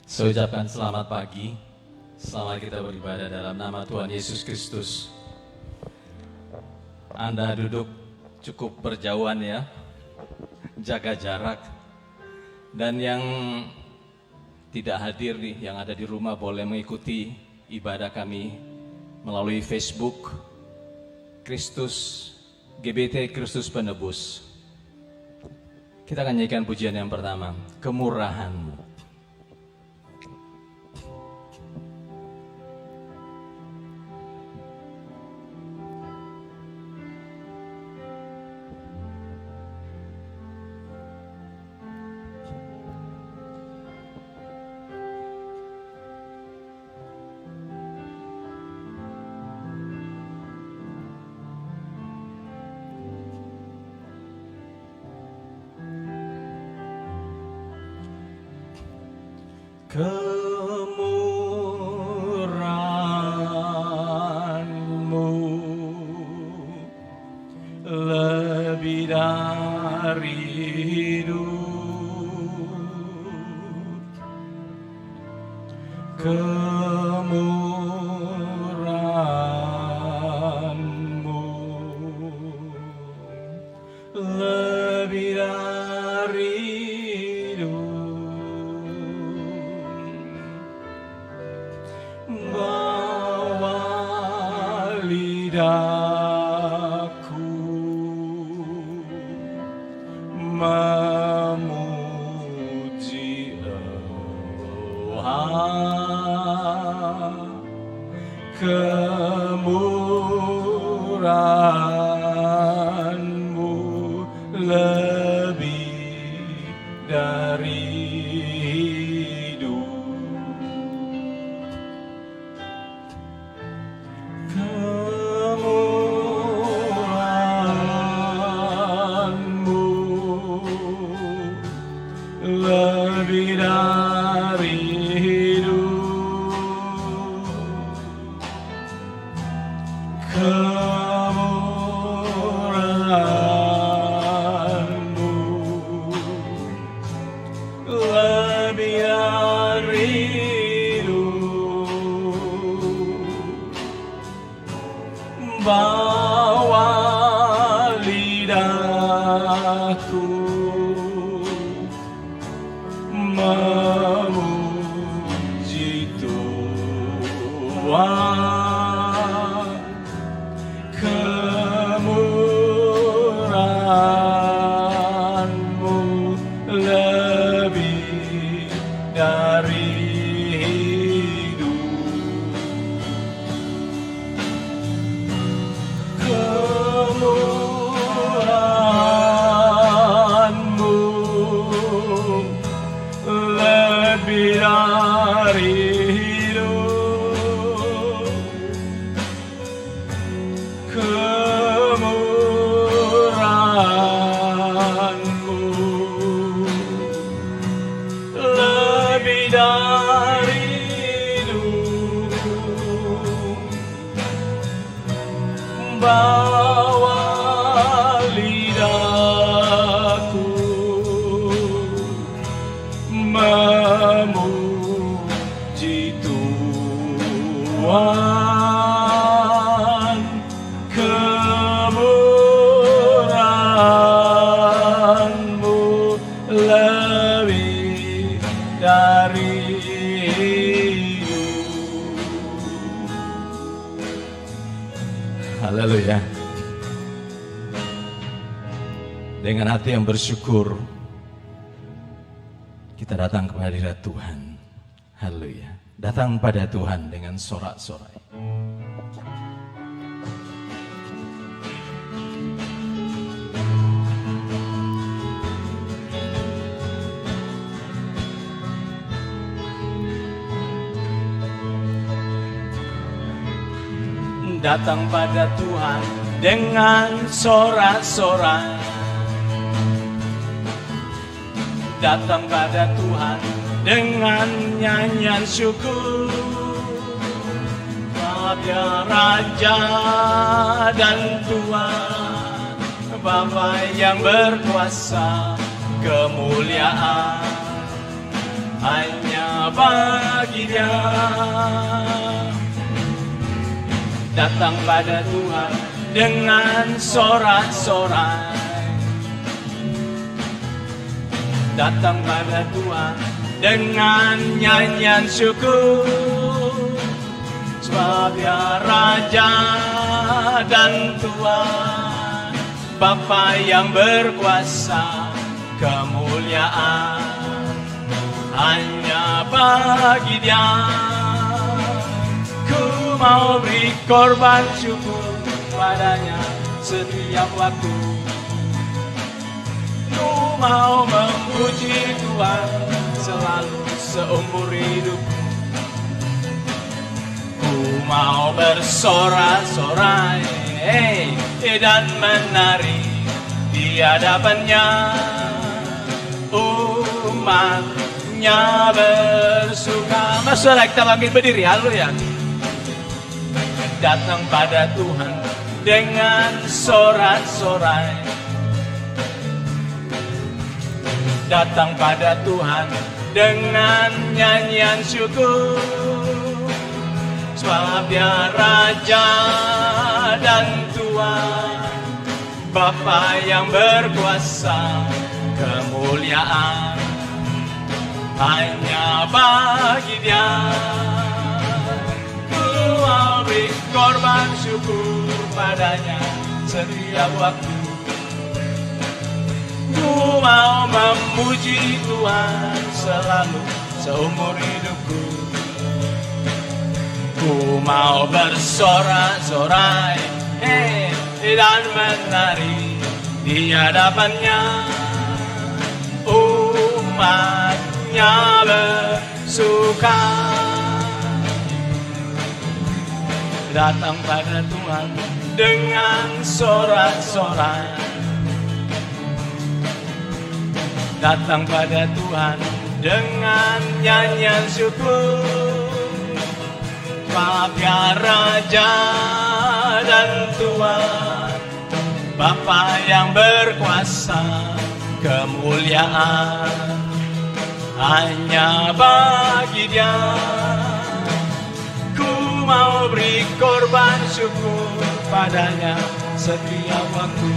Saya ucapkan selamat pagi, selamat kita beribadah dalam nama Tuhan Yesus Kristus. Anda duduk cukup berjauhan ya, jaga jarak. Dan yang tidak hadir nih, yang ada di rumah boleh mengikuti ibadah kami melalui Facebook Kristus GBT Kristus Penebus. Kita akan nyanyikan pujian yang pertama, Kemurahan-Mu. Kemurahan-Mu lebih dari hidup, kemurahan-Mu lebih dari lidahku memuji Allah, kemurahan-Mu lebih dari lebih dari hidup, kemurahan-Mu lebih dari hidup. Bawa lidahku memuji Tuhan, kemurahan-Mu lebih dari hidup, kemurahan-Mu lebih dari hidup, kemurahan-Mu lebih dari hidup. Bawa lidahku memuji Tuhan, kemurahan-Mu lebih dari hidup. Haleluya. Dengan hati yang bersyukur kita datang kepada hadirat Tuhan. Haleluya. Datang pada Tuhan dengan sorak-sorai. Datang pada Tuhan dengan sorak-sorai. Datang pada Tuhan dengan nyanyian syukur. Dia Raja dan Tuhan, Bapa yang berkuasa, kemuliaan hanya bagi Dia. Datang pada Tuhan dengan sorak-sorai. Datang pada Tuhan dengan nyanyian syukur. Sebab Dia Raja dan Tuhan, Bapa yang berkuasa, kemuliaan hanya bagi Dia. Ku mau beri korban syukur padanya setiap waktu. Ku mau memuji Tuhan selalu seumur hidupku. Ku mau bersorak-sorai dan menari di hadapannya. Umatnya bersuka. Masalah kita bangkit berdiri, haleluya. Datang pada Tuhan dengan sorak-sorai. Datang pada Tuhan dengan nyanyian syukur. Sebab Dia Raja dan Tuhan, Bapa yang berkuasa, kemuliaan hanya bagi Dia. Ku mau beri korban syukur padanya setiap waktu. Ku mau memuji Tuhan selalu seumur hidupku. Ku mau bersorak-sorai dan menari di hadapannya. Umatnya bersuka. Datang pada Tuhan dengan sorak-sorai. Datang pada Tuhan dengan nyanyian syukur. Sebab Dia Raja dan Tuhan, Bapa yang berkuasa, kemuliaan hanya bagi Dia. Ku mau beri korban syukur padanya setiap waktu.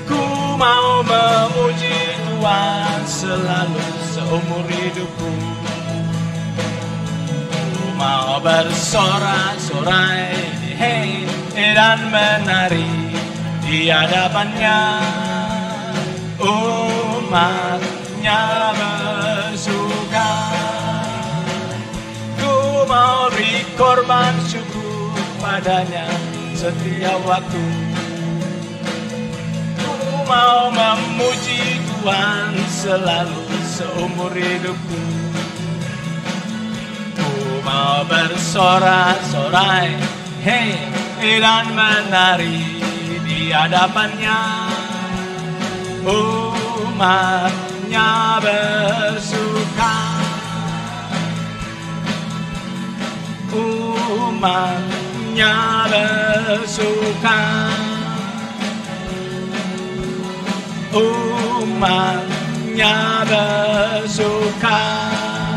Ku mau memuji Tuhan selalu seumur hidupku. Mau bersorak-sorai dan menari di hadapannya. Umatnya bersuka. Ku mau beri korban syukur padanya setiap waktu. Ku mau memuji Tuhan selalu seumur hidupku. Mau bersorak-sorai dan menari di hadapannya. Umatnya bersuka. Umatnya bersuka. Umatnya bersuka.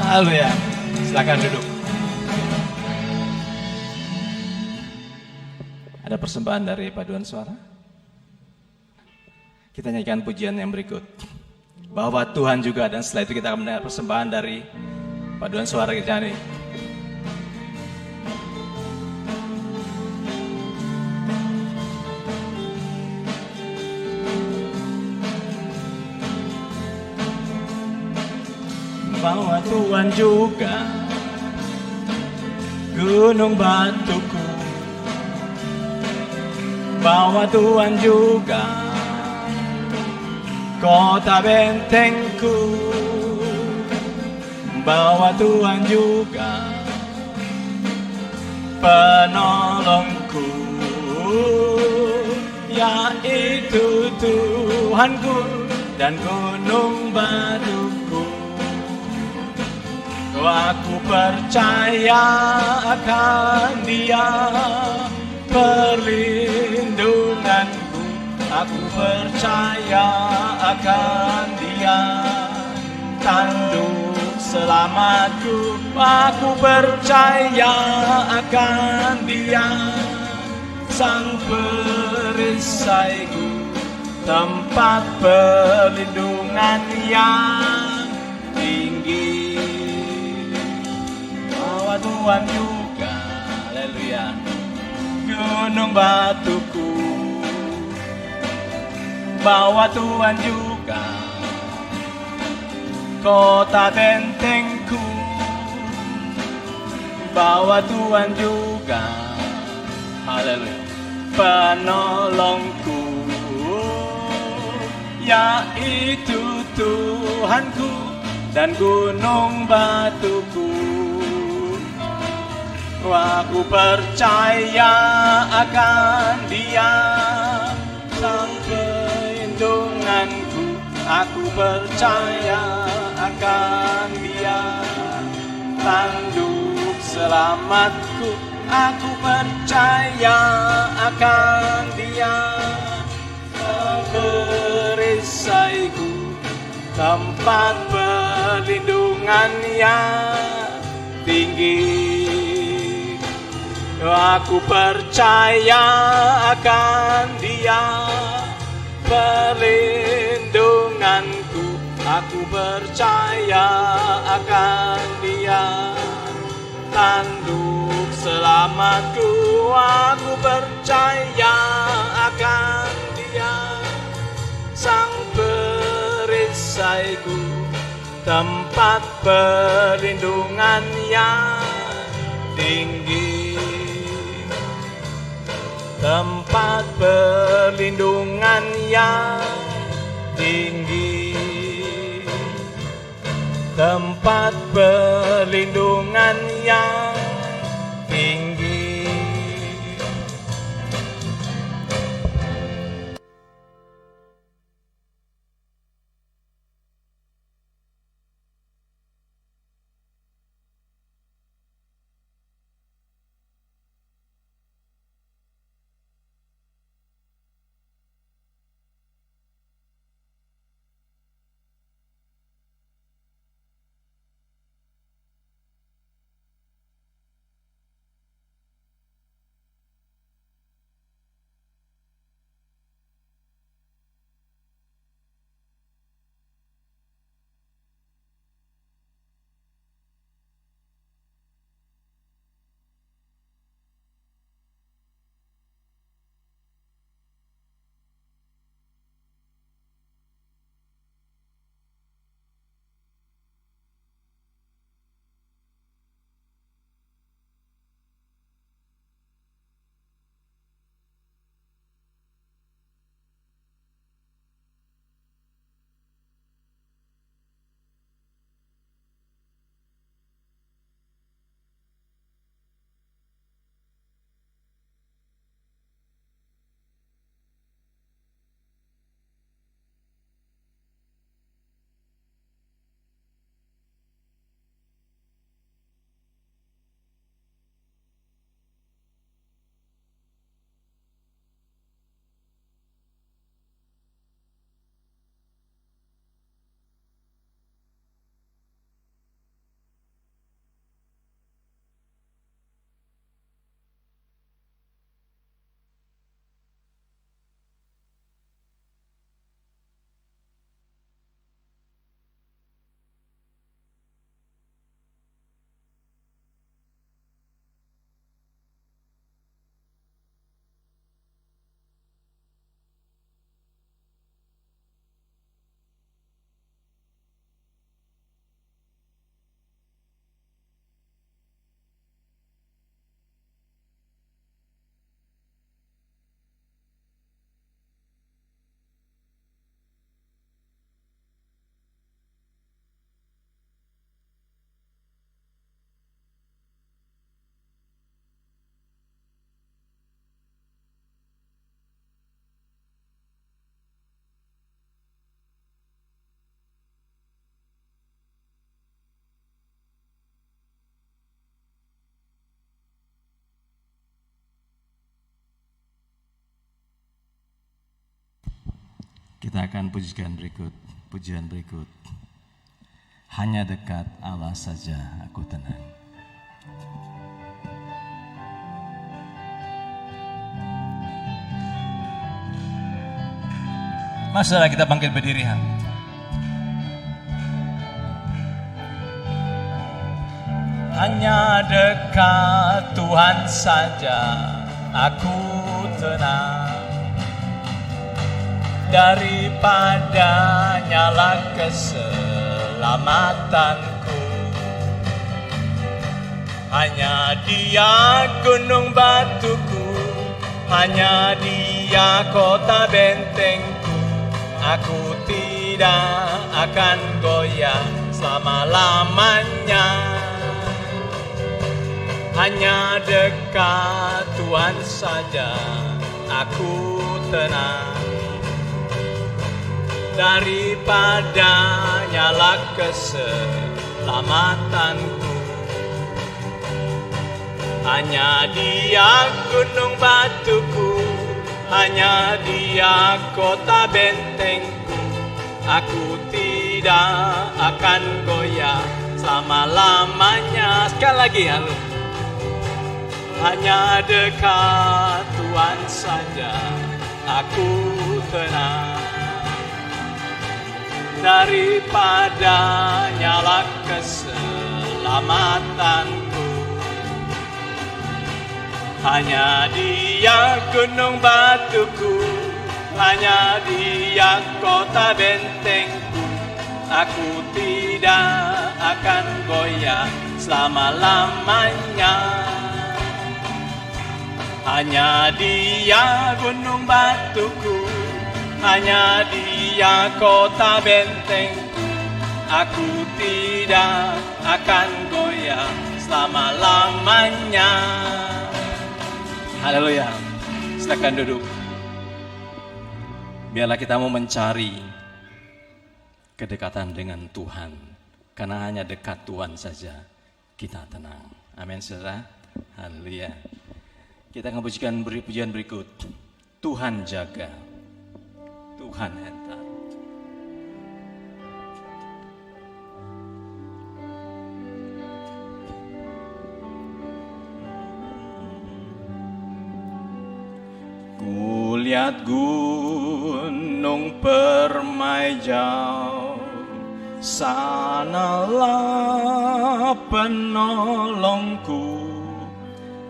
Haleluya. Silakan duduk. Ada persembahan dari paduan suara. Kita nyanyikan pujian yang berikut. Bahwa Tuhan juga, dan setelah itu kita akan mendengar persembahan dari paduan suara kita nih. Bahwa Tuhan juga gunung batuku. Bahwa Tuhan juga kota bentengku. Bahwa Tuhan juga penolongku, yaitu Tuhanku dan gunung batuku. Aku percaya akan Dia, perlindunganku. Aku percaya akan Dia, tanduk selamatku, aku percaya akan Dia, Sang perisaiku, tempat perlindungan yang tinggi. Bahwa Tuhan juga, haleluya, gunung batuku, bahwa Tuhan juga kota bentengku, bahwa Tuhan juga, haleluya, penolongku, yaitu Tuhanku dan gunung batuku. Aku percaya akan Dia, Sang perlindunganku. Aku percaya akan Dia, tanduk selamatku. Aku percaya akan Dia, Sang perisaiku, tempat perlindungan yang tinggi. Aku percaya akan Dia, perlindunganku. Aku percaya akan Dia, tanduk selamatku. Aku percaya akan Dia, Sang perisaiku, tempat perlindungan yang tinggi. Tempat perlindungan yang tinggi, tempat perlindungan yang tinggi. Kita akan pujian berikut. hanya dekat Allah saja aku tenang. Masalah kita bangkit berdiri. Hanya dekat Tuhan saja aku tenang. Daripada nyala keselamatanku, hanya Dia gunung batuku, hanya Dia kota bentengku. Aku tidak akan goyah selama-lamanya. Hanya dekat Tuhan saja aku tenang. Daripada nyala keselamatanku, hanya Dia gunung batuku, hanya Dia kota bentengku. Aku tidak akan goyah selama-lamanya. Sekali lagi, halo. Hanya dekat Tuhan saja aku tenang. Daripada nyala keselamatanku, hanya Dia gunung batuku, hanya Dia kota bentengku. Aku tidak akan goyah selama-lamanya. Hanya Dia gunung batuku, hanya Dia kota bentengku. Aku tidak akan goyah selama-lamanya. Haleluya. Silakan duduk. Biarlah kita mau mencari kedekatan dengan Tuhan, karena hanya dekat Tuhan saja kita tenang. Amin, saudara. Haleluya. Kita akan pujikan pujian berikut. Tuhan jaga, Tuhan hentar. Kulihat gunung permai jauh, sanalah penolongku,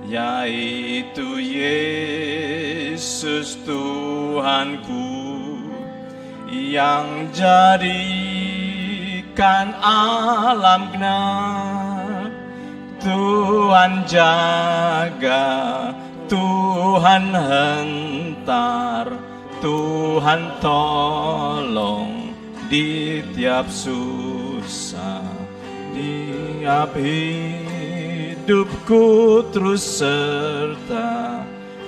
yaitu Yesus Tuhanku, yang jadikan alam genap. Tuhan jaga, Tuhan hentar, Tuhan tolong di tiap susah, tiap hidupku terus serta.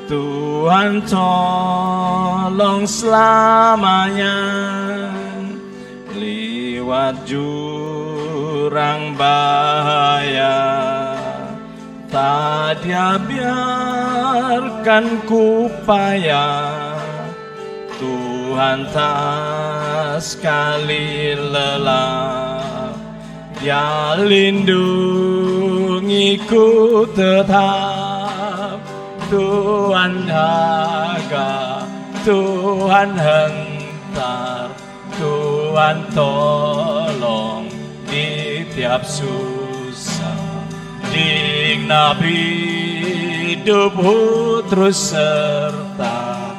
Tuhan tolong selamanya. Lewat jurang bahaya, tak Dia biarkan ku payah. Tuhan tak sekali lelah, Dia lindungiku tetap. Tuhan jaga, Tuhan hentar, Tuhan tolong di tiap susah. Genap hidupku terus serta.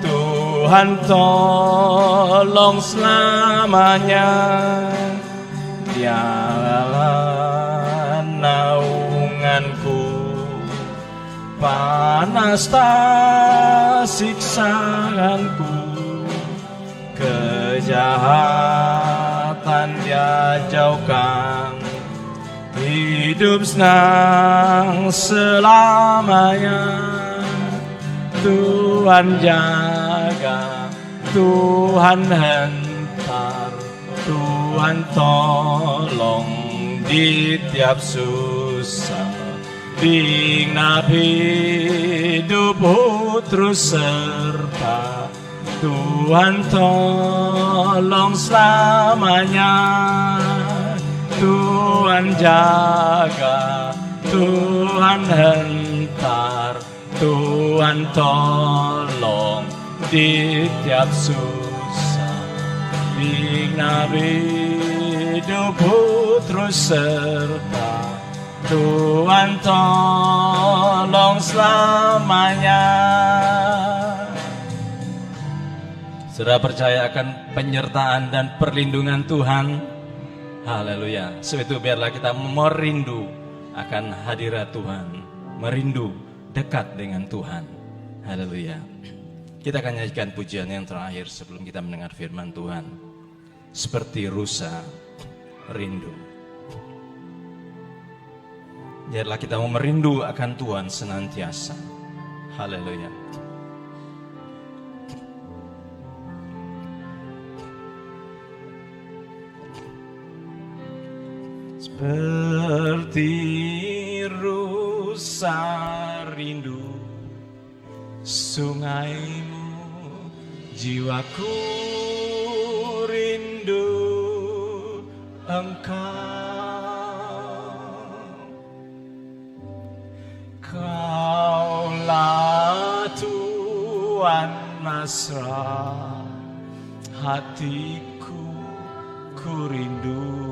Tuhan tolong selamanya. Dialah naunganku, panas tak siksaanku. Kejahatan Dia jauhkan, hidup senang selamanya. Tuhan jaga, Tuhan hentar, Tuhan tolong di tiap susah. Genap hidupku terus serta. Tuhan tolong selamanya. Tuhan jaga, Tuhan hentar, Tuhan tolong di tiap susah. Bina hidupku terus serta, Tuhan tolong selamanya. Saudara percaya akan penyertaan dan perlindungan Tuhan? Haleluya. Sebab itu biarlah kita merindu akan hadirat Tuhan, merindu dekat dengan Tuhan. Haleluya. Kita akan nyanyikan pujian yang terakhir sebelum kita mendengar firman Tuhan. Seperti rusa rindu. Biarlah kita merindu akan Tuhan senantiasa. Haleluya. Seperti rusa rindu sungaimu, jiwaku rindu Engkau. Kaulah Tuhan Nasrah, hatiku ku rindu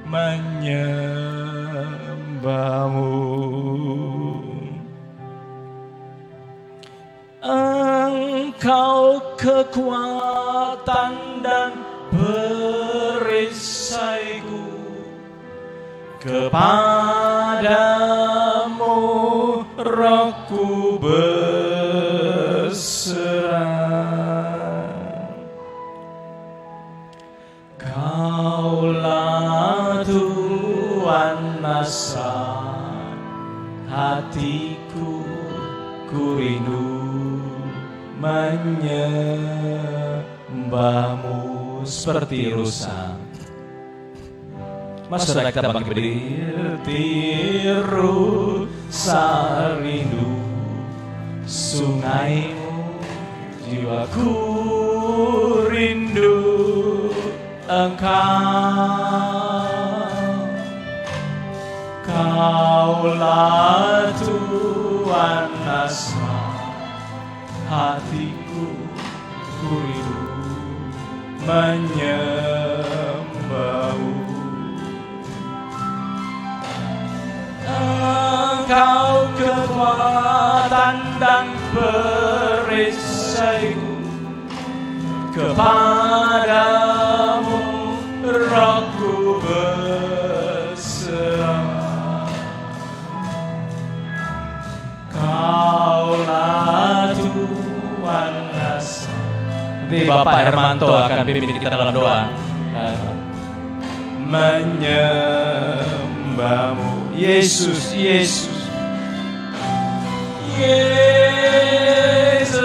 menyembahmu. Engkau kekuatan dan perisaiku, kepadamu rohku berserah. Kaulah Tuhan Nasrah, hatiku ku rindu menyembahmu. Seperti rusa. Mas saudara kita bangkit berdiri. Rusa rindu sungaimu, jiwaku rindu Engkau. Kaulah Tuhan Nasrah, hatiku ku rindu menyembahmu. Engkau kekuatan dan perisaiku, kepadamu rohku berserah. Kaulah Tuhan Nasrah. Nanti Bapak Hermanto akan pimpin kita dalam doa. Menyembahmu, Yesus, Yesus, Yesus,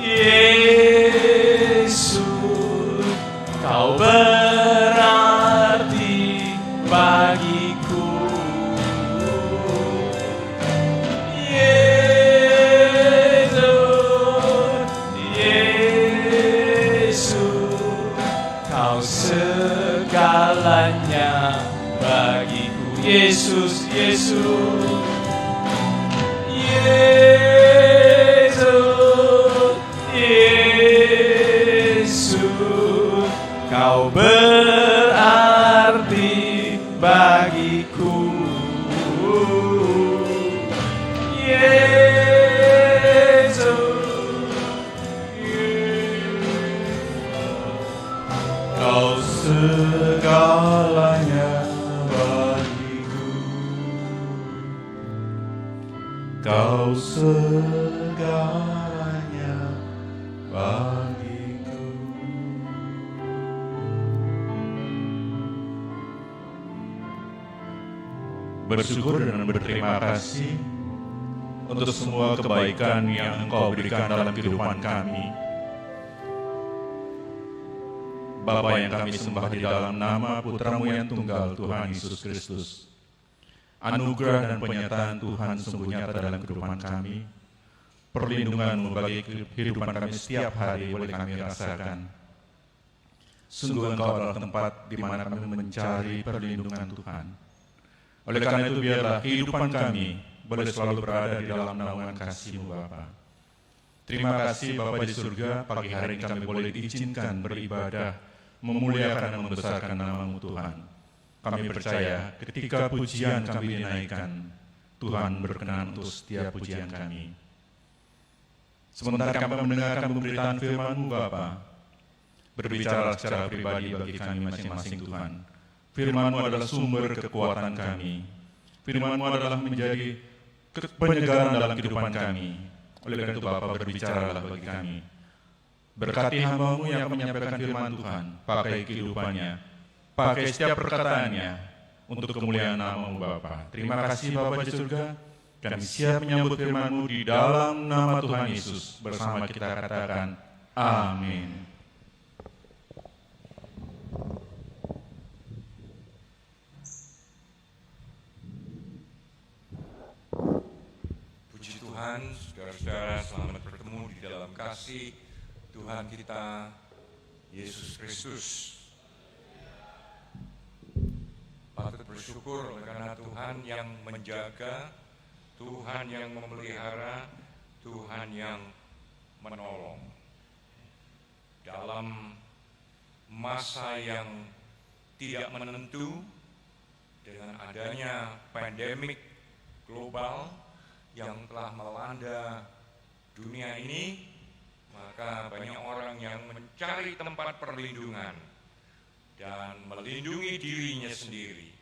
Yesus, Kau berarti bagiku. Yesus, Yesus, Kau segalanya bagiku. Yesus, Yesus, Yesus, Yesus, Kau berarti bagiku. Yesus, Kau segalanya bagiku. Kau segalanya bagiku. Bersyukur dan berterima kasih untuk semua kebaikan yang Engkau berikan dalam kehidupan kami. Bapa yang kami sembah di dalam nama Putra-Mu yang tunggal, Tuhan Yesus Kristus. Anugerah dan penyertaan Tuhan sungguh nyata dalam kehidupan kami. Perlindungan-Mu bagi kehidupan kami setiap hari boleh kami rasakan. Sungguh Engkau adalah tempat di mana kami mencari perlindungan Tuhan. Oleh karena itu biarlah kehidupan kami boleh selalu berada di dalam naungan kasih-Mu Bapa. Terima kasih Bapa di surga, pagi hari ini kami boleh diizinkan beribadah, memuliakan dan membesarkan nama-Mu Tuhan. Kami percaya ketika pujian kami dinaikkan, Tuhan berkenan untuk setiap pujian kami. Sementara kami mendengarkan pemberitaan firman-Mu Bapa, berbicara secara pribadi bagi kami masing-masing Tuhan. Firman-Mu adalah sumber kekuatan kami. Firman-Mu adalah menjadi penyegaran dalam kehidupan kami. Oleh karena itu Bapa berbicaralah bagi kami. Berkati hamba-Mu yang akan menyampaikan firman Tuhan, pakai kehidupannya, pakai setiap perkataannya, untuk kemuliaan nama-Mu Bapa. Terima kasih Bapa di surga, kami siap menyambut firman-Mu di dalam nama Tuhan Yesus. Bersama kita katakan, amin. Tuhan, saudara-saudara, selamat bertemu di dalam kasih Tuhan kita Yesus Kristus. Patut bersyukur karena Tuhan yang menjaga, Tuhan yang memelihara, Tuhan yang menolong. Dalam masa yang tidak menentu, dengan adanya pandemik global yang telah melanda dunia ini, maka banyak orang yang mencari tempat perlindungan dan melindungi dirinya sendiri.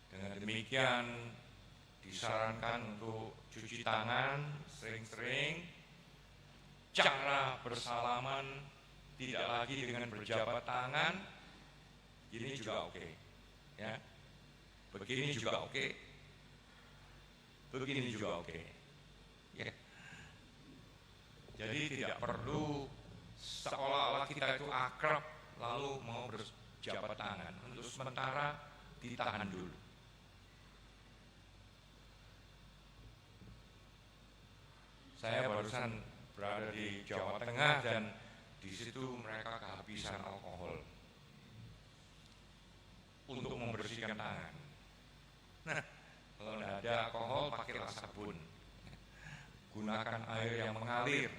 Dengan demikian disarankan untuk cuci tangan sering-sering, cara bersalaman tidak lagi dengan berjabat tangan, ini juga oke, ya. Begini juga oke. Begini juga oke. Ya. Jadi tidak perlu seolah-olah kita itu akrab lalu mau berjabat tangan. Untuk sementara ditahan dulu. Saya barusan berada di Jawa Tengah dan di situ mereka kehabisan alkohol untuk membersihkan tangan. Nah, kalau tidak ada alkohol, pakailah sabun. Gunakan air yang mengalir.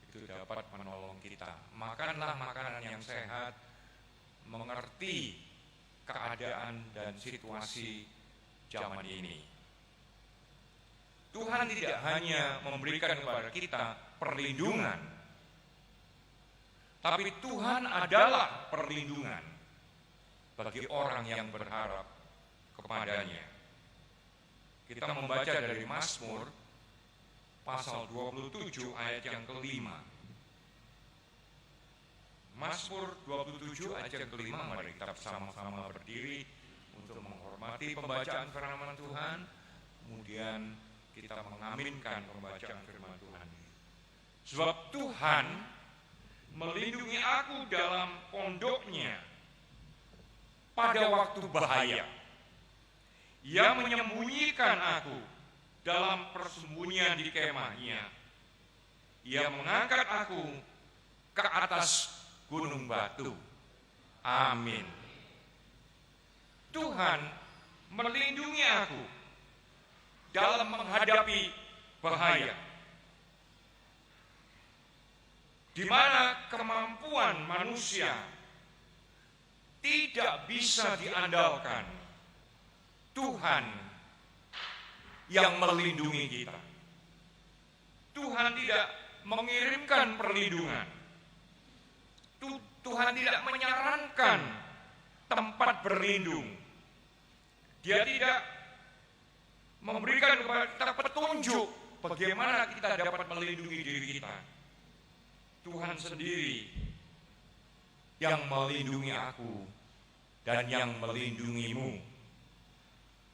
Itu dapat menolong kita. Makanlah makanan yang sehat, mengerti keadaan dan situasi zaman ini. Tuhan tidak hanya memberikan kepada kita perlindungan, tapi Tuhan adalah perlindungan bagi orang yang berharap kepadanya. Kita membaca dari Mazmur pasal 27 ayat yang kelima. Mazmur 27 ayat yang kelima, mari kita sama-sama berdiri untuk menghormati pembacaan firman Tuhan, kemudian kita mengaminkan pembacaan firman Tuhan. Sebab Tuhan melindungi aku dalam pondoknya pada waktu bahaya. Ia menyembunyikan aku dalam persembunyian di kemahnya. Ia mengangkat aku ke atas gunung batu. Amin. Tuhan melindungi aku dalam menghadapi bahaya, di mana kemampuan manusia tidak bisa diandalkan. Tuhan yang melindungi kita. Tuhan tidak mengirimkan perlindungan. Tuhan tidak menyarankan tempat berlindung. Dia tidak memberikan kepada kita petunjuk bagaimana kita dapat melindungi diri kita. Tuhan sendiri yang melindungi aku dan yang melindungimu.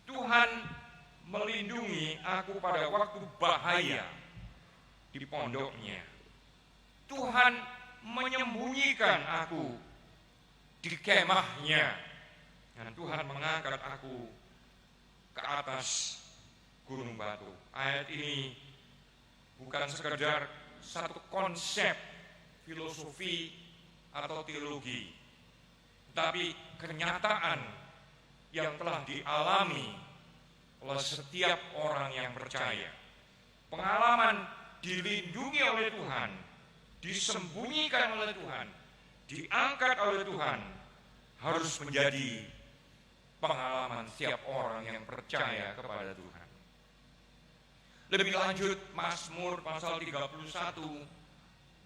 Tuhan melindungi aku pada waktu bahaya di pondoknya. Tuhan menyembunyikan aku di kemahnya. Dan Tuhan mengangkat aku ke atas gunung batu. Ayat ini bukan sekedar satu konsep filosofi atau teologi, tapi kenyataan yang telah dialami oleh setiap orang yang percaya. Pengalaman dilindungi oleh Tuhan, disembunyikan oleh Tuhan, diangkat oleh Tuhan, harus menjadi pengalaman setiap orang yang percaya kepada Tuhan. Lebih lanjut, Mazmur pasal 31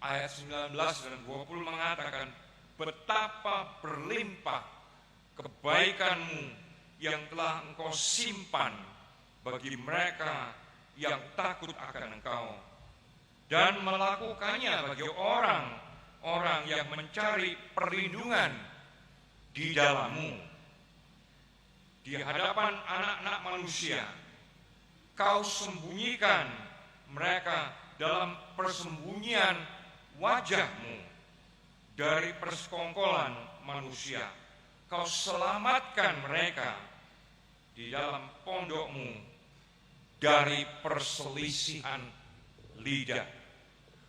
ayat 19 dan 20 mengatakan, betapa berlimpah kebaikanmu yang telah engkau simpan bagi mereka yang takut akan engkau, dan melakukannya bagi orang-orang yang mencari perlindungan di dalammu. Di hadapan anak-anak manusia, kau sembunyikan mereka dalam persembunyian wajahmu dari persekongkolan manusia. Kau selamatkan mereka di dalam pondokmu dari perselisihan lidah.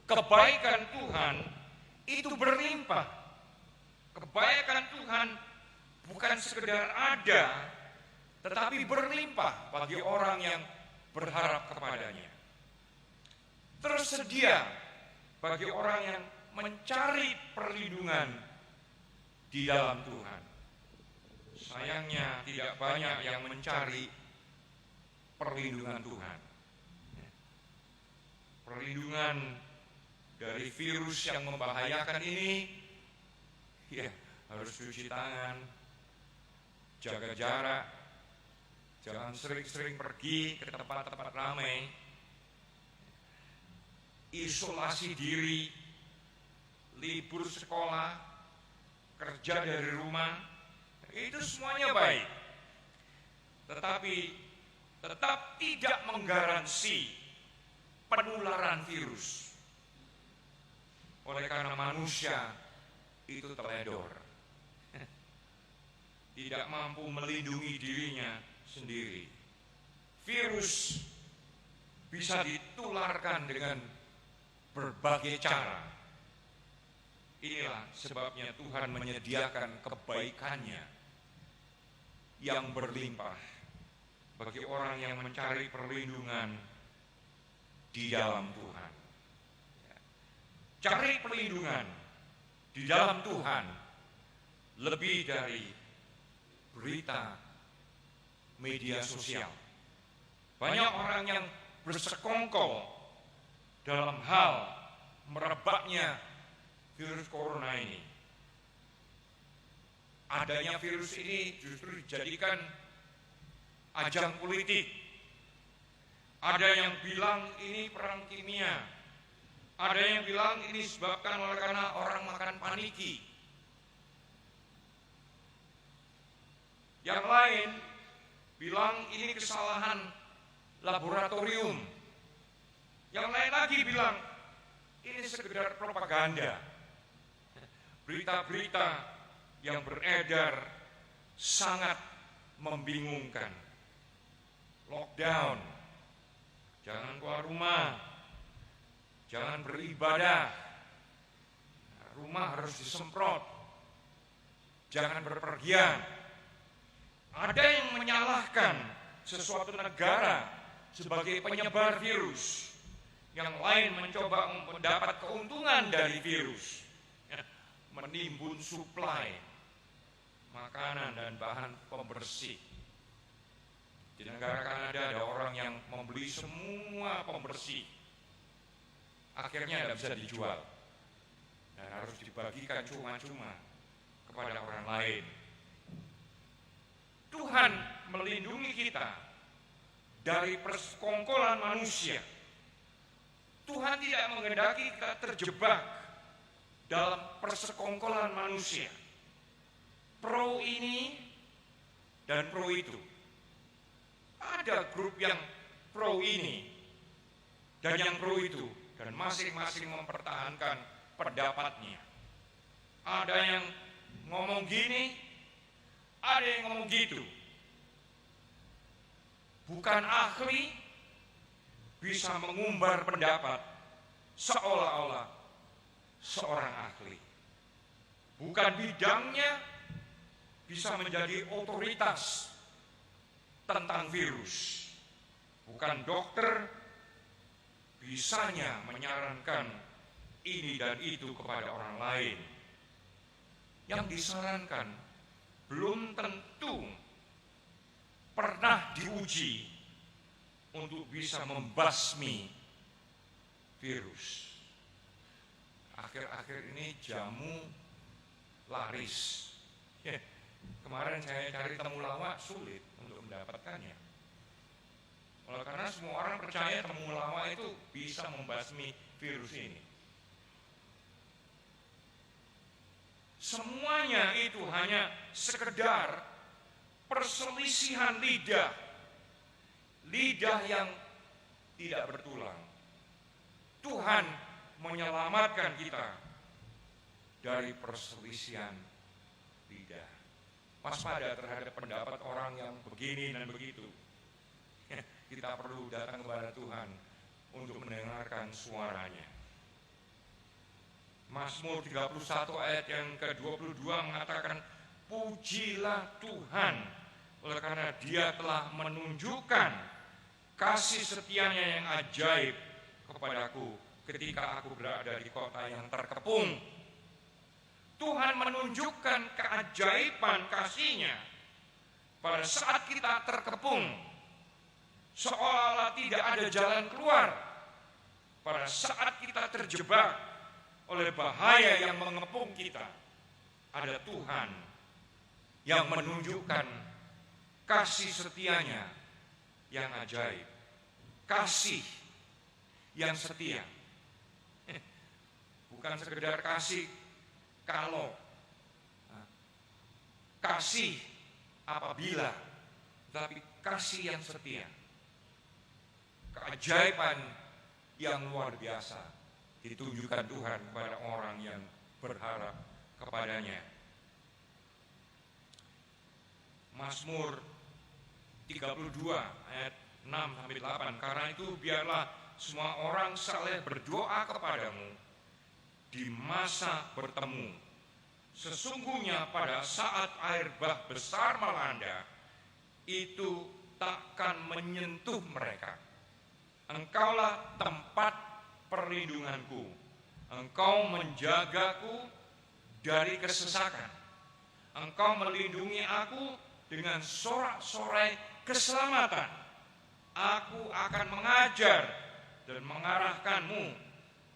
Kebaikan Tuhan itu berlimpah. Kebaikan Tuhan bukan sekedar ada, tetapi berlimpah bagi orang yang berharap kepadanya. Tersedia bagi orang yang mencari perlindungan di dalam Tuhan. Sayangnya tidak banyak yang mencari perlindungan Tuhan. Perlindungan dari virus yang membahayakan ini, ya harus cuci tangan, jaga jarak, jangan sering-sering pergi ke tempat-tempat ramai, isolasi diri, libur sekolah, kerja dari rumah, itu semuanya baik. Tetapi tetap tidak menggaransi penularan virus. Oleh karena manusia itu teledor, tidak mampu melindungi dirinya sendiri. Virus bisa ditularkan dengan berbagai cara. Inilah sebabnya Tuhan menyediakan kebaikannya yang berlimpah bagi orang yang mencari perlindungan di dalam Tuhan. Cari perlindungan di dalam Tuhan lebih dari berita media sosial. Banyak orang yang bersekongkol dalam hal merebaknya virus corona ini. Adanya virus ini justru dijadikan ajang politik. Ada yang bilang ini perang kimia. Ada yang bilang ini disebabkan oleh karena orang makan paniki. Yang lain bilang ini kesalahan laboratorium. Yang lain lagi bilang ini sekedar propaganda. Berita-berita yang beredar sangat membingungkan. Lockdown, jangan keluar rumah, jangan beribadah, rumah harus disemprot, jangan berpergian. Ada yang menyalahkan sesuatu negara sebagai penyebar virus, yang lain mencoba mendapat keuntungan dari virus, menimbun suplai makanan dan bahan pembersih. Di negara Kanada ada orang yang membeli semua pembersih, akhirnya tidak bisa dijual dan harus dibagikan cuma-cuma kepada orang lain. Tuhan melindungi kita dari persekongkolan manusia. Tuhan tidak menghendaki kita terjebak dalam persekongkolan manusia, pro ini dan pro itu. Ada grup yang pro ini dan yang pro itu, dan masing-masing mempertahankan pendapatnya. Ada yang ngomong gini, ada yang ngomong gitu. Bukan ahli bisa mengumbar pendapat seolah-olah seorang ahli. bukan bidangnya, bisa menjadi otoritas tentang virus. Bukan dokter, bisanya menyarankan ini dan itu kepada orang lain. Yang disarankan belum tentu pernah diuji untuk bisa membasmi virus. Akhir-akhir ini jamu laris. Kemarin saya cari temulawak sulit untuk mendapatkannya. Oleh karena semua orang percaya temulawak itu bisa membasmi virus ini. Semuanya itu hanya sekedar perselisihan lidah. Lidah yang tidak bertulang. Tuhan menyelamatkan kita dari perselisihan lidah. Waspada terhadap pendapat orang yang begini dan begitu. Kita perlu datang kepada Tuhan untuk mendengarkan suaranya. Mazmur 31 ayat yang ke-22 mengatakan, pujilah Tuhan, oleh karena Dia telah menunjukkan kasih setianya yang ajaib kepadaku ketika aku berada di kota yang terkepung. Tuhan menunjukkan keajaiban kasih-Nya pada saat kita terkepung, seolah-olah tidak ada jalan keluar. Pada saat kita terjebak oleh bahaya yang mengepung kita, ada Tuhan yang menunjukkan kasih setianya yang ajaib. Kasih yang setia. Bukan sekedar kasih kalau, kasih apabila, tapi kasih yang setia. Keajaiban yang luar biasa ditunjukkan Tuhan kepada orang yang berharap kepadanya. Mazmur 32 ayat 6-8, karena itu biarlah semua orang saleh berdoa kepadamu di masa bertemu. Sesungguhnya pada saat air bah besar melanda, itu takkan menyentuh mereka. Engkaulah tempat perlindunganku, Engkau menjagaku dari kesesakan. Engkau melindungi aku dengan sorak-sorai keselamatan. Aku akan mengajar dan mengarahkanmu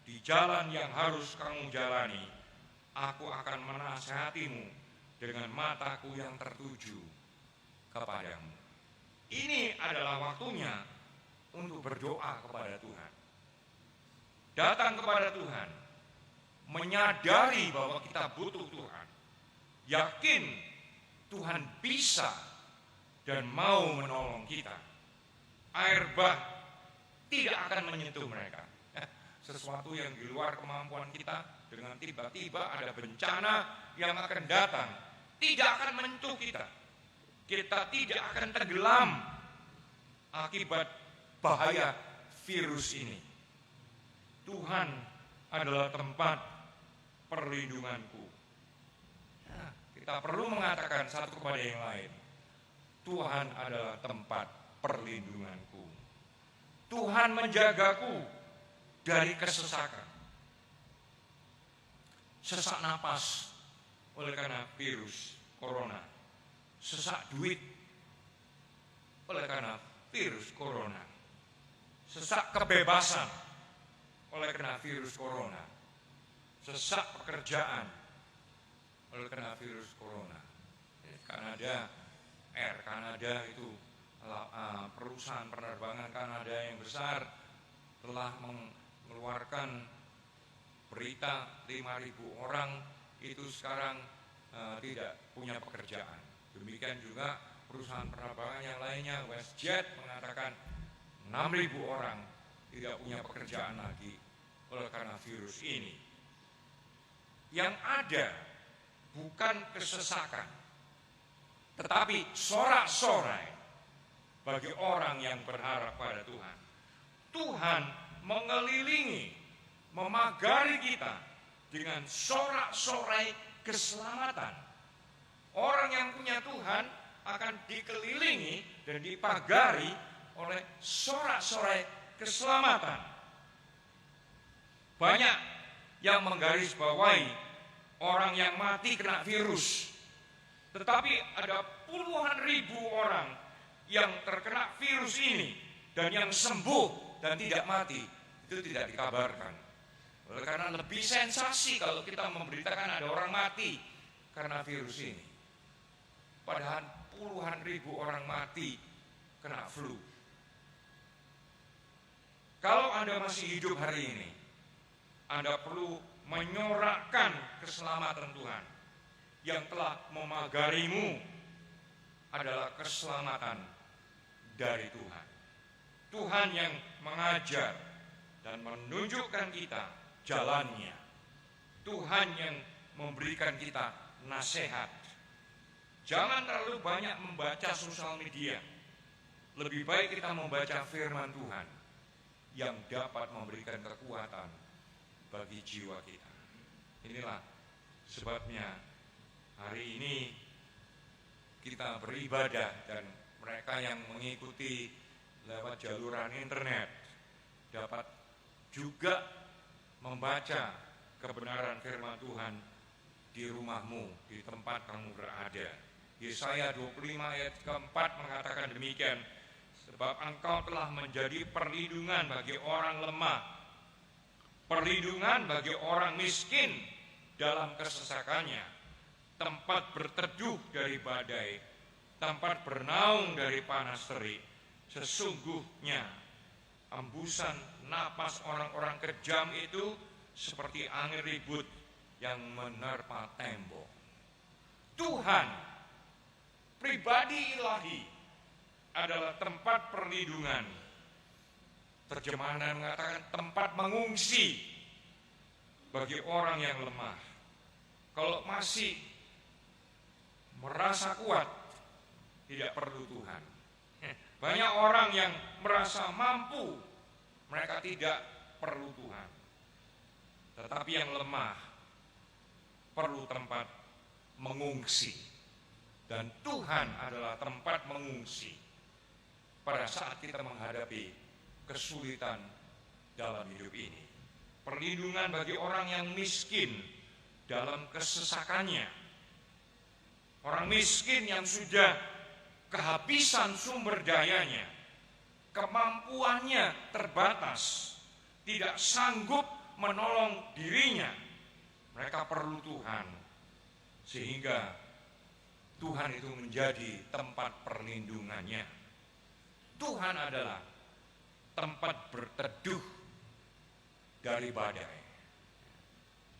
di jalan yang harus kamu jalani. Aku akan menasihatimu dengan mataku yang tertuju kepadamu. Ini adalah waktunya untuk berdoa kepada Tuhan. Datang kepada Tuhan, menyadari bahwa kita butuh Tuhan, yakin Tuhan bisa dan mau menolong kita. Air bah tidak akan menyentuh mereka. Sesuatu yang di luar kemampuan kita, dengan tiba-tiba ada bencana yang akan datang, tidak akan menyentuh kita. Kita tidak akan tenggelam akibat bahaya virus ini. Tuhan adalah tempat perlindunganku. Nah, kita perlu mengatakan satu kepada yang lain. Tuhan adalah tempat perlindunganku. Tuhan menjagaku dari kesesakan. Sesak napas oleh karena virus corona. Sesak duit oleh karena virus corona. Sesak kebebasan oleh karena virus corona. Sesak pekerjaan oleh karena virus corona. Kanada itu perusahaan penerbangan Kanada yang besar telah mengeluarkan berita 5.000 orang itu sekarang tidak punya pekerjaan. Demikian juga perusahaan penerbangan yang lainnya, WestJet mengatakan 6.000 orang tidak punya pekerjaan lagi oleh karena virus ini. Yang ada bukan kesesakan, tetapi sorak-sorai bagi orang yang berharap pada Tuhan. Tuhan mengelilingi, memagari kita dengan sorak-sorai keselamatan. Orang yang punya Tuhan akan dikelilingi dan dipagari oleh sorak-sorai keselamatan. Banyak yang menggarisbawahi orang yang mati kena virus, tetapi ada puluhan ribu orang yang terkena virus ini dan yang sembuh dan tidak mati. Itu tidak dikabarkan. Oleh karena lebih sensasi kalau kita memberitakan ada orang mati karena virus ini. Padahal puluhan ribu orang mati kena flu. Kalau Anda masih hidup hari ini, Anda perlu menyorakkan keselamatan Tuhan. Yang telah memagarimu adalah keselamatan dari Tuhan. Tuhan yang mengajar dan menunjukkan kita jalannya. Tuhan yang memberikan kita nasihat. Jangan terlalu banyak membaca sosial media. Lebih baik kita membaca firman Tuhan yang dapat memberikan kekuatan bagi jiwa kita. Inilah sebabnya hari ini kita beribadah, dan mereka yang mengikuti lewat jaluran internet dapat juga membaca kebenaran firman Tuhan di rumahmu, di tempat kamu berada. Yesaya 25 ayat keempat mengatakan demikian, sebab engkau telah menjadi perlindungan bagi orang lemah, perlindungan bagi orang miskin dalam kesesakannya, tempat berteduh dari badai, tempat bernaung dari panas terik. Sesungguhnya embusan napas orang-orang kejam itu seperti angin ribut yang menerpa tembok. Tuhan, pribadi ilahi, adalah tempat perlindungan. Terjemahan mengatakan tempat mengungsi bagi orang yang lemah. Kalau masih merasa kuat, tidak perlu Tuhan. Banyak orang yang merasa mampu, mereka tidak perlu Tuhan. Tetapi yang lemah perlu tempat mengungsi. Dan Tuhan adalah tempat mengungsi pada saat kita menghadapi kesulitan dalam hidup ini. Perlindungan bagi orang yang miskin dalam kesesakannya. Orang miskin yang sudah kehabisan sumber dayanya, kemampuannya terbatas, tidak sanggup menolong dirinya. Mereka perlu Tuhan, sehingga Tuhan itu menjadi tempat perlindungannya. Tuhan adalah tempat berteduh dari badai.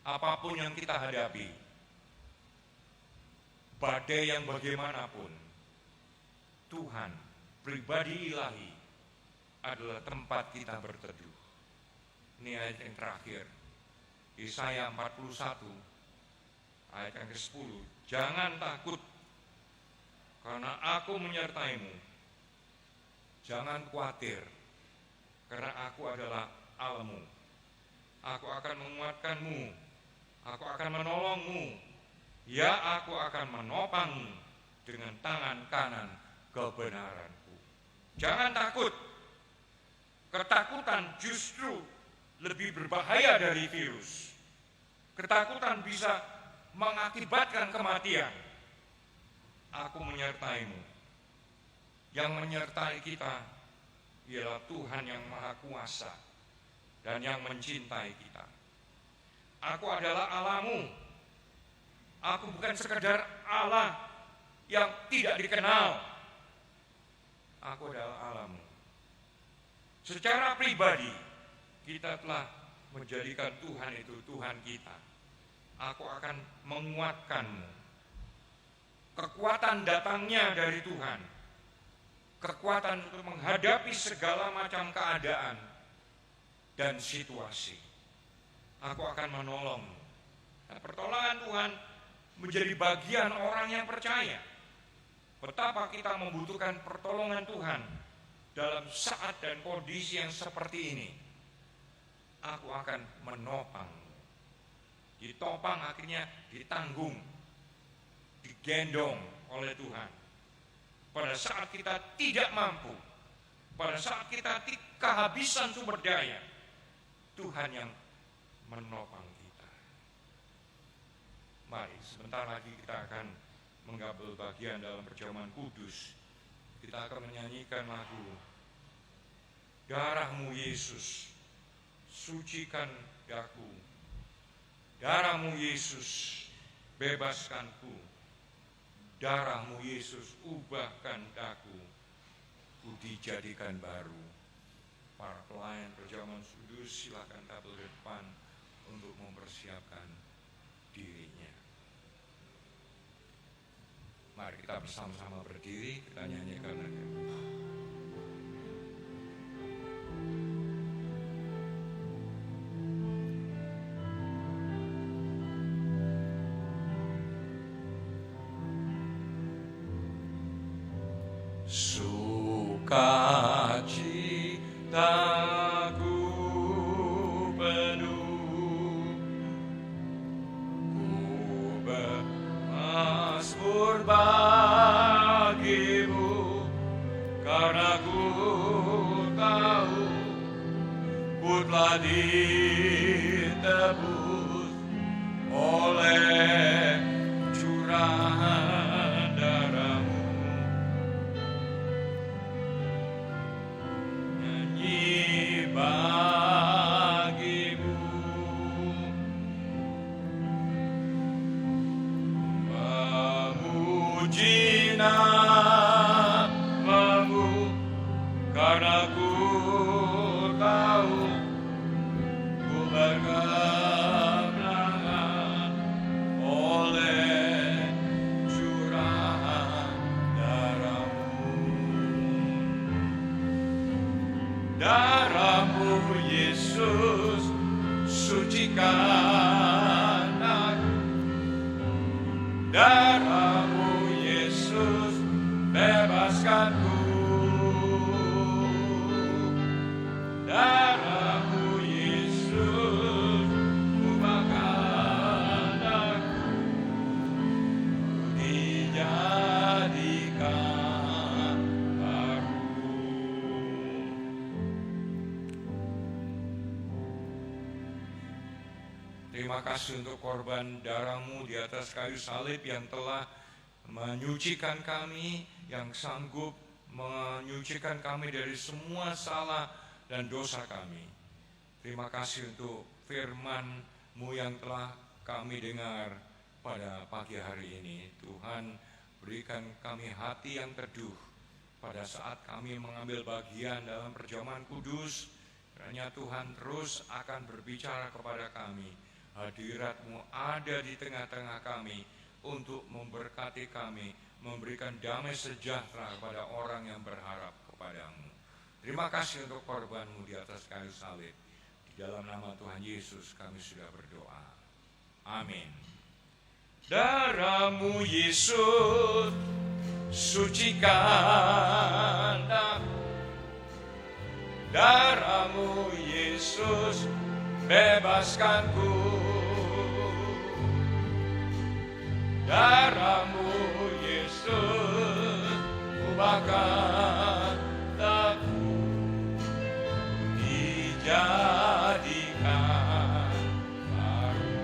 Apapun yang kita hadapi, badai yang bagaimanapun, Tuhan, pribadi ilahi, adalah tempat kita berteduh. Ini ayat yang terakhir, Yesaya 41, ayat yang ke-10. Jangan takut, karena aku menyertaimu. Jangan khawatir, karena aku adalah Allahmu. Aku akan menguatkanmu, aku akan menolongmu. Ya, aku akan menopangmu dengan tangan kanan kebenaranku. Jangan takut. Ketakutan justru lebih berbahaya dari virus. Ketakutan bisa mengakibatkan kematian. Aku menyertaimu. Yang menyertai kita ialah Tuhan yang Maha Kuasa dan yang mencintai kita. Aku adalah Allahmu. Aku bukan sekedar Allah yang tidak dikenal. Aku adalah Allahmu. Secara pribadi, kita telah menjadikan Tuhan itu Tuhan kita. Aku akan menguatkanmu. Kekuatan datangnya dari Tuhan. Kekuatan untuk menghadapi segala macam keadaan dan situasi. Aku akan menolongmu. Nah, pertolongan Tuhan menjadi bagian orang yang percaya. Betapa kita membutuhkan pertolongan Tuhan dalam saat dan kondisi yang seperti ini. Aku akan menopang. ditopang, akhirnya ditanggung, digendong oleh Tuhan. Pada saat kita tidak mampu, pada saat kita kehabisan sumber daya, Tuhan yang menopang kita. Mari sebentar lagi kita akan mengambil bagian dalam perjamuan kudus. Kita akan menyanyikan lagu Darah-Mu Yesus, sucikan daku. Darah-Mu Yesus, bebaskanku. Darah-Mu Yesus, ubahkan daku. Ku dijadikan baru. Para pelayan perjamuan kudus silakan tampil di depan untuk mempersiapkan dirinya. Mari kita bersama-sama berdiri, kita nyanyikan lagi. Sukacitaku penuh, ku bermasmur bagimu, karena ku tahu ku telah ditebus oleh curahan darah-Mu. Nyanyi bagimu, memuji nama-Mu, karena ku tahu ku berkemenangan oleh curahan darah-Mu. Darah-Mu Yesus, sucikan aku. Darah-Mu Yesus, bebaskanku. Darah-Mu Yesus, ubahkan aku. Dijadikan baru. Terima kasih untuk korban darah-Mu di atas kayu salib yang telah menyucikan kami, yang sanggup menyucikan kami dari semua salah dan dosa kami. Terima kasih untuk firman-Mu yang telah kami dengar pada pagi hari ini. Tuhan, berikan kami hati yang teduh pada saat kami mengambil bagian dalam perjamuan kudus. Kiranya Tuhan terus akan berbicara kepada kami. Hadirat-Mu ada di tengah-tengah kami untuk memberkati kami, memberikan damai sejahtera kepada orang yang berharap kepada-Mu. Terima kasih untuk korban-Mu di atas kayu salib. Di dalam nama Tuhan Yesus kami sudah berdoa. Amin. Darah-Mu Yesus, sucikan aku. Darah-Mu Yesus, bebaskanku. Darah-Mu Yesus, ubahkan aku. Dijadikan baru.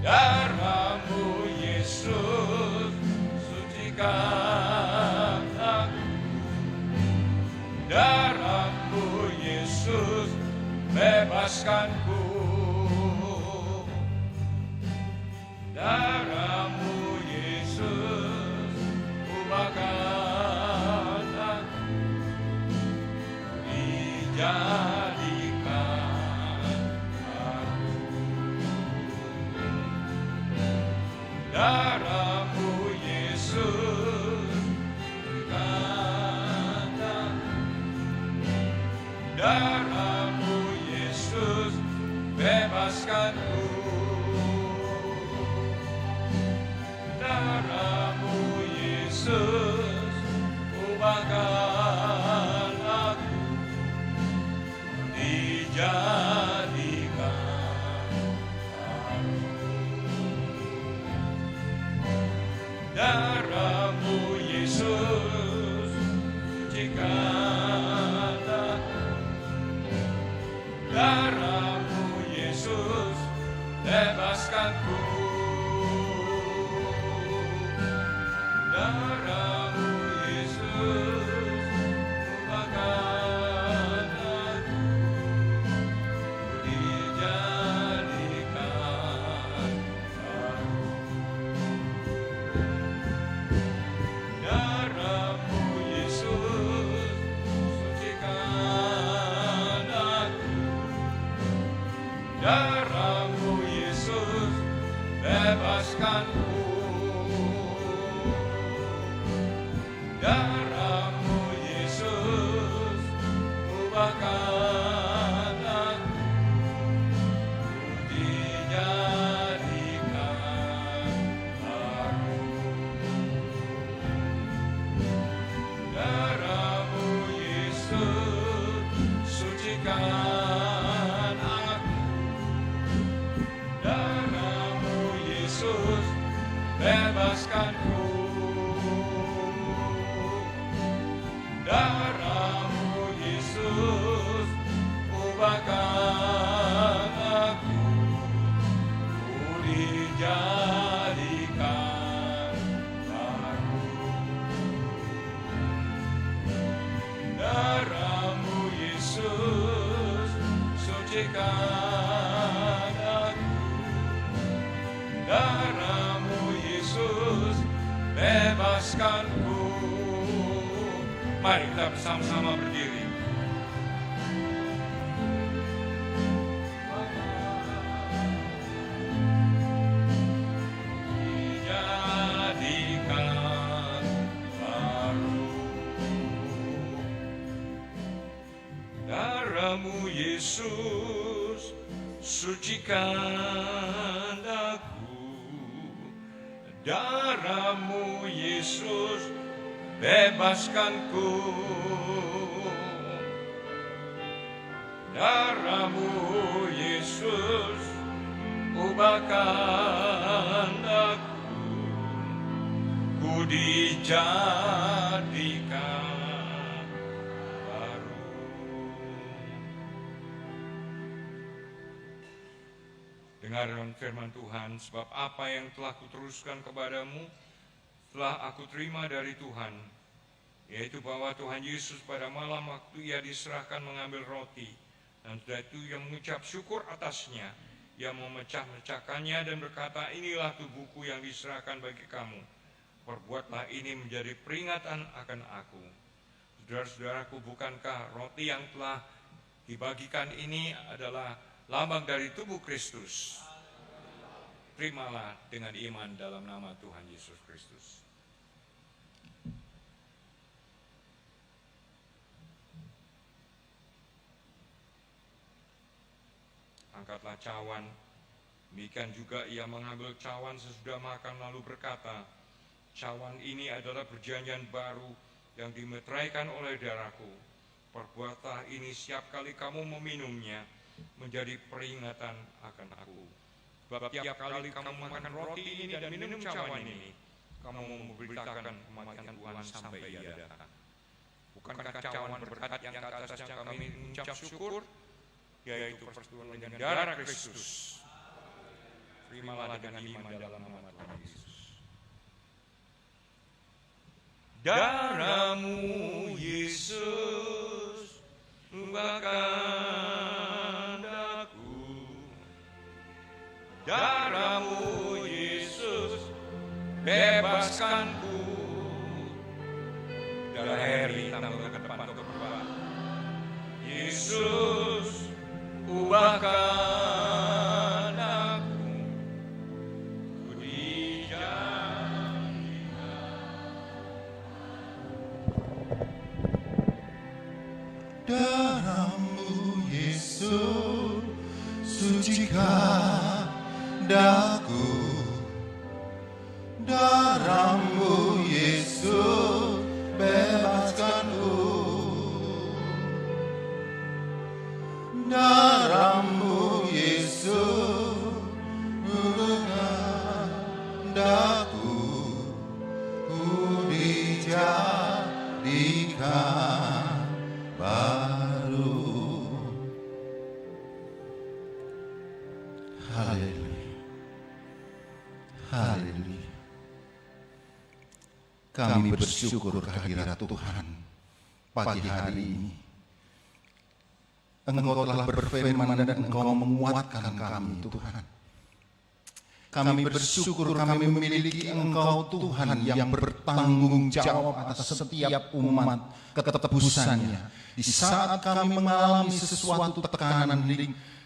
Darah-Mu Yesus, sucikan aku. Darah-Mu Yesus, bebaskanku. Darah-Mu Yesus, ubahkan aku. Dijadikan baru. Darah-Mu Yesus, ubahkan aku. Darah-Mu Yesus, bebaskanku. Darah-Mu Yesus, ubahkan aku. Dijadikan Darahmu Yesus, bebaskanku. Darahmu Yesus, ubahkan aku, dijadikan baru. Darahmu Yesus, sucikan aku. Darahmu Yesus, bebaskanku. Darahmu Yesus, ubahkan aku, dijadikan baru. Darahmu Yesus, sucikan aku. Darahmu Yesus, bebaskanku. Darahmu Yesus, ubahkan aku, dijadikan baru. Darahmu Yesus, sucikan aku. Darahmu Yesus, bebaskanku. Mari kita bersama-sama berdiri. Dijadikan baru. Darahmu Yesus, sucikan aku. Darahmu Yesus, bebaskanku. Darahmu Yesus, ubahkan aku, ku dijadikan baru. Dengarkan firman Tuhan, sebab apa yang telah kuteruskan kepadamu telah aku terima dari Tuhan, yaitu bahwa Tuhan Yesus pada malam waktu ia diserahkan mengambil roti, dan setelah itu ia mengucap syukur atasnya, ia memecah-mecahkannya dan berkata, inilah tubuhku yang diserahkan bagi kamu, perbuatlah ini menjadi peringatan akan aku. Saudara-saudaraku, bukankah roti yang telah dibagikan ini adalah lambang dari tubuh Kristus? Terimalah dengan iman dalam nama Tuhan Yesus Kristus. Angkatlah cawan. Demikian juga ia mengambil cawan sesudah makan lalu berkata, cawan ini adalah perjanjian baru yang dimeteraikan oleh darahku. Perbuatlah ini setiap kali kamu meminumnya menjadi peringatan akan aku. Sebab tiap kali kamu makan roti ini dan minum cawan ini, kamu memberitakan kematian Tuhan sampai ia datang. Bukankah cawan berkat yang ke atasnya kami mengucap syukur, yaitu persetujuan dengan darah Kristus. Terimalah dengan iman dalam nama Tuhan Yesus. Darahmu Yesus, ubahkan aku. Darahmu Yesus, bebaskanku. Darah Heri tambah ke depan untuk berdoa. Yesus, ubahkan aku, ku dijadikan. Darahmu Yesus, sucikan daku. Darahmu Yesus, bebaskanku. Darahmu Yesus, ubahkan daku, ku dijadikan baru. Haleluya. Haleluya. Kami bersyukur kehadirat Tuhan pagi hari ini. Engkau telah berfirman dan Engkau menguatkan kami, Tuhan. Kami bersyukur kami memiliki Engkau, Tuhan, yang bertanggung jawab atas setiap umat ketebusannya. Di saat kami mengalami sesuatu tekanan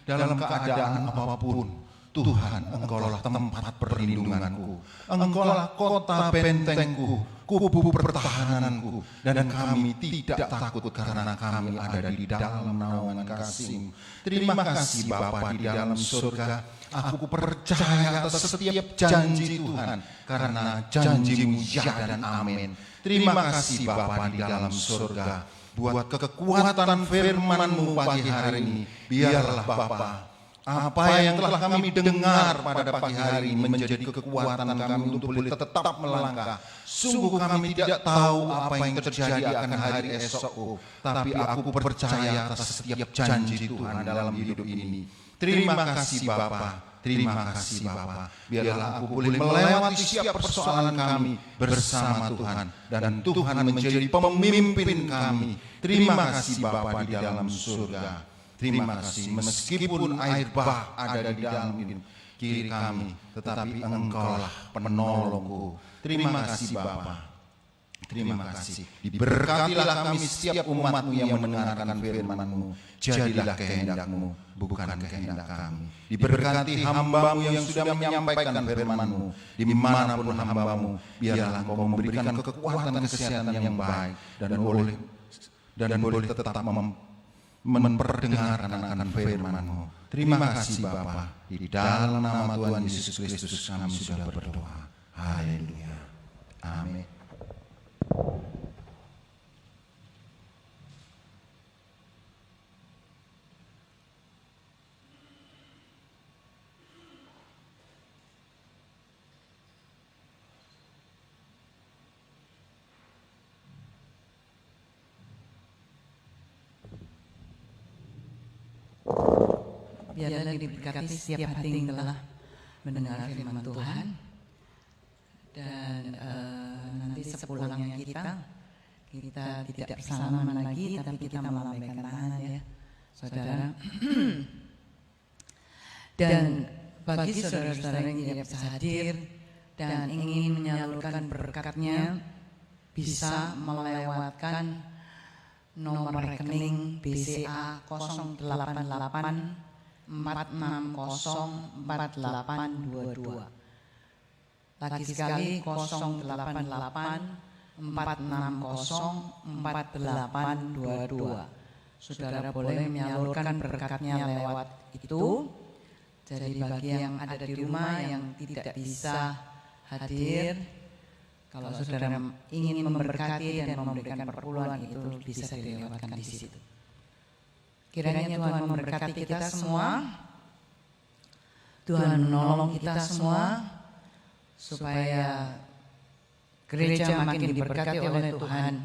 dalam keadaan apapun, Tuhan, Engkaulah tempat perlindunganku. Engkaulah kota bentengku, kubu pertahananku, dan kami tidak takut karena kami ada di dalam naungan kasih-Mu. Terima kasih Bapa di dalam surga. Aku percaya atas setiap janji Tuhan, karena janji-Mu ya dan amin. Terima kasih Bapa di dalam surga, buat kekuatan firman-Mu pagi hari ini. Biarlah Bapa, apa yang telah kami dengar pada pagi hari ini menjadi kekuatan kami untuk boleh tetap melangkah. Sungguh kami tidak tahu apa yang terjadi akan hari esok, tapi aku percaya atas setiap janji Tuhan dalam hidup ini. Terima kasih Bapa. Terima kasih Bapa. Biarlah aku boleh melewati setiap persoalan kami bersama Tuhan, dan Tuhan menjadi pemimpin kami. Terima kasih Bapa di dalam surga. Terima kasih, meskipun air bah ada di dalam kiri kami, tetapi Engkaulah penolongku. Terima kasih Bapa. Terima kasih. Diberkatilah kami setiap umat-Mu yang mendengarkan firman-Mu. Jadilah kehendak-Mu, bukan kehendak kami. Diberkati hamba-Mu yang sudah menyampaikan firman-Mu. Dimanapun hamba-Mu, biarlah Engkau memberikan kekuatan kesehatan yang baik, dan boleh tetap memperdengarkan akan firman-Mu. Terima kasih Bapa. Di dalam nama Tuhan Yesus Kristus kami sudah berdoa. Haleluya. Amin. Biarlah diberkati setiap hati yang telah mendengar firman Tuhan. Dan nanti sepulangnya kita tidak bersalaman lagi, tapi kita melambaikan tangan ya, saudara. Dan bagi saudara-saudara yang tidak bisa hadir dan ingin menyalurkan berkatnya, bisa melewatkan nomor rekening BCA 088 460 4822. Lagi sekali 088 460 4822. Saudara boleh menyalurkan berkatnya lewat itu. Jadi bagi yang ada di rumah yang tidak bisa hadir, kalau saudara ingin memberkati dan memberikan perpuluhan, itu bisa dilewatkan di situ. Kiranya Tuhan memberkati kita semua, Tuhan menolong kita semua, supaya gereja makin diberkati oleh Tuhan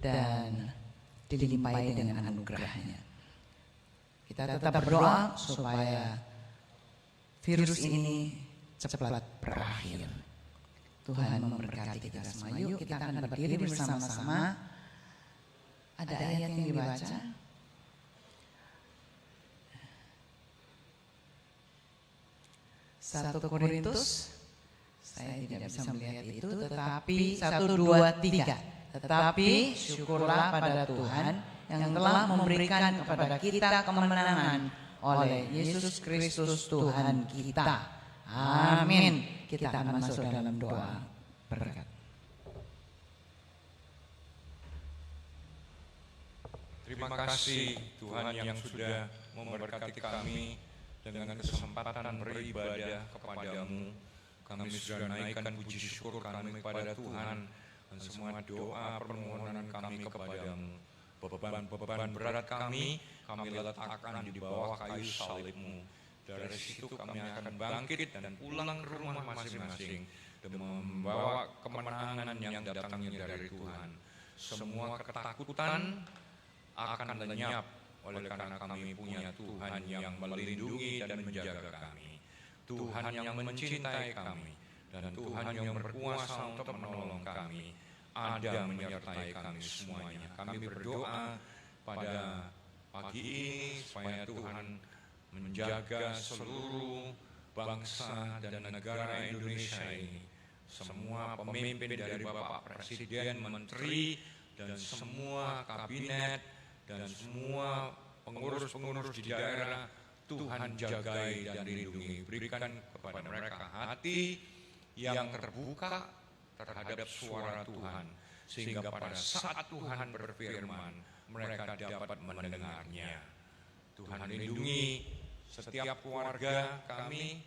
dan dilimpahi dengan anugerah-Nya. Kita tetap berdoa supaya virus ini cepat berakhir. Tuhan memberkati kita semua. Yuk kita akan berdiri bersama-sama. Ada ayat yang dibaca. 1 Korintus, saya tidak bisa melihat itu, tetapi 1, 2, 3. Tetapi syukurlah pada Tuhan yang telah memberikan kepada kita kemenangan oleh Yesus Kristus Tuhan kita. Amin. Kita akan masuk dalam doa berkat. Terima kasih Tuhan yang sudah memberkati kami dengan kesempatan beribadah kepadamu. Kami sudah naikkan puji syukur kami kepada Tuhan, dan semua doa permohonan kami kepadamu. Beban-beban berat kami letakkan di bawah kayu salib-Mu. Dari situ kami akan bangkit dan pulang ke rumah masing-masing dan membawa kemenangan yang datangnya dari Tuhan. Semua ketakutan akan lenyap oleh karena kami punya Tuhan yang melindungi dan menjaga kami. Tuhan yang mencintai kami, dan Tuhan yang berkuasa untuk menolong kami, ada menyertai kami semuanya. Kami berdoa pada pagi ini supaya Tuhan menjaga seluruh bangsa dan negara Indonesia ini. Semua pemimpin dari Bapak Presiden, Menteri, dan semua kabinet, dan semua pengurus-pengurus di daerah, Tuhan jagai dan lindungi. Berikan kepada mereka hati yang terbuka terhadap suara Tuhan, sehingga pada saat Tuhan berfirman, mereka dapat mendengarnya. Tuhan lindungi setiap keluarga kami,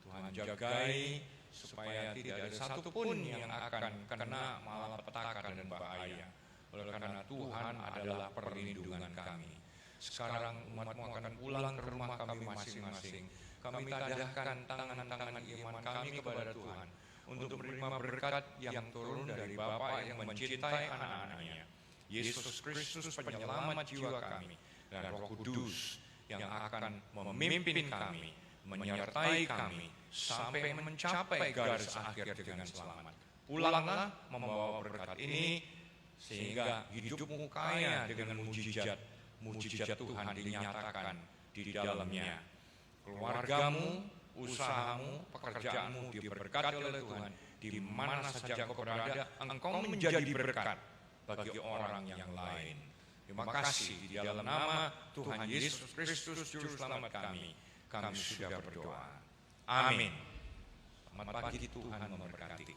Tuhan jagai supaya tidak ada satupun yang akan kena malapetaka dan bahaya. Oleh karena Tuhan adalah perlindungan kami. Sekarang umatmu akan pulang ke rumah kami masing-masing. Kami tadahkan tangan-tangan iman kami kepada Tuhan untuk menerima berkat yang turun dari Bapa yang mencintai anak-anaknya, Yesus Kristus penyelamat jiwa kami, dan Roh Kudus yang akan memimpin kami, menyertai kami sampai mencapai garis akhir dengan selamat. Pulanglah membawa berkat ini sehingga hidupmu kaya dengan mujizat Tuhan dinyatakan di dalamnya. Keluargamu, usahamu, pekerjaanmu diberkati oleh Tuhan. Di mana saja engkau berada, engkau menjadi berkat bagi orang yang lain. Terima kasih di dalam nama Tuhan Yesus Kristus Juru Selamat kami sudah berdoa. Amin. Selamat pagi, Tuhan memberkati.